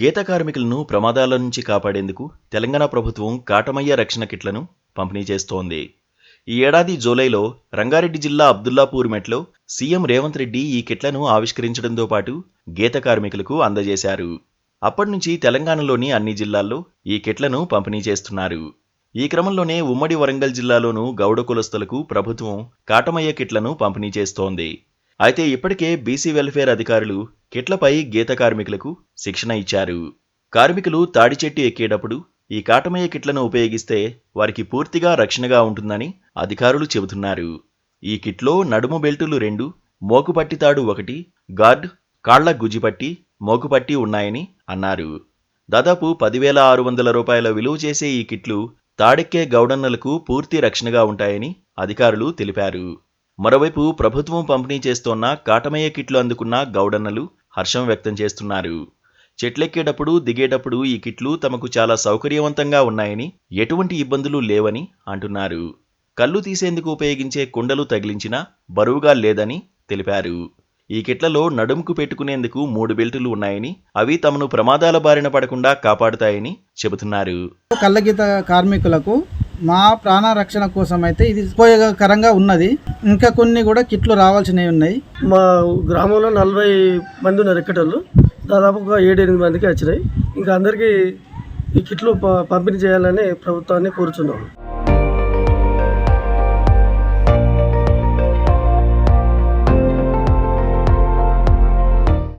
గీత కార్మికులను ప్రమాదాల నుంచి కాపాడేందుకు తెలంగాణ ప్రభుత్వం కాటమయ్య రక్షణ కిట్లను పంపిణీ చేస్తోంది. ఈ ఏడాది జూలైలో రంగారెడ్డి జిల్లా అబ్దుల్లాపూర్ మెట్లో సీఎం రేవంత్ రెడ్డి ఈ కిట్లను ఆవిష్కరించడంతో పాటు గీత కార్మికులకు అందజేశారు. అప్పటినుంచి తెలంగాణలోని అన్ని జిల్లాల్లో ఈ కిట్లను పంపిణీ చేస్తున్నారు. ఈ క్రమంలోనే ఉమ్మడి వరంగల్ జిల్లాలోనూ గౌడ కులస్తులకు ప్రభుత్వం కాటమయ్య కిట్లను పంపిణీ చేస్తోంది. అయితే ఇప్పటికే బీసీ వెల్ఫేర్ అధికారులు కిట్లపై గీత కార్మికులకు శిక్షణ ఇచ్చారు. కార్మికులు తాడి చెట్టు ఎక్కేటప్పుడు ఈ కాటమయ్య కిట్లను ఉపయోగిస్తే వారికి పూర్తిగా రక్షణగా ఉంటుందని అధికారులు చెబుతున్నారు. ఈ కిట్లో నడుము బెల్టులు 2, మోకుపట్టి తాడు 1, గార్డ్, కాళ్ల గుజిపట్టి, మోకుపట్టి ఉన్నాయని అన్నారు. దాదాపు 10,600 రూపాయల విలువ చేసే ఈ కిట్లు తాడెక్కే గౌడన్నలకు పూర్తి రక్షణగా ఉంటాయని అధికారులు తెలిపారు. మరోవైపు ప్రభుత్వం పంపిణీ చేస్తోన్న కాటమయ్య కిట్లు అందుకున్న గౌడన్నలు హర్షం వ్యక్తం చేస్తున్నారు. చెట్లెక్కేటప్పుడు దిగేటప్పుడు ఈ కిట్లు తమకు చాలా సౌకర్యవంతంగా ఉన్నాయని, ఎటువంటి ఇబ్బందులు లేవని అంటున్నారు. కళ్ళు తీసేందుకు ఉపయోగించే కుండలు తగిలించినా బరువుగా లేదని తెలిపారు. ఈ కిట్లలో నడుముకు పెట్టుకునేందుకు 3 బెల్టులు ఉన్నాయని, అవి తమను ప్రమాదాల బారిన పడకుండా కాపాడుతాయని చెబుతున్నారు. కళ్ళగీత కార్మికులకు మా ప్రాణ రక్షణ కోసం అయితే ఇది ఉపయోగకరంగా ఉన్నది. ఇంకా కొన్ని కూడా కిట్లు రావాల్సినవి ఉన్నాయి. మా గ్రామంలో 40 మంది ఉన్నారు ఎక్కటోళ్ళు. దాదాపు 7-8 మందికి వచ్చినాయి. ఇంకా అందరికీ ఈ కిట్లు పంపిణీ చేయాలని ప్రభుత్వాన్ని కోరుచున్నాము.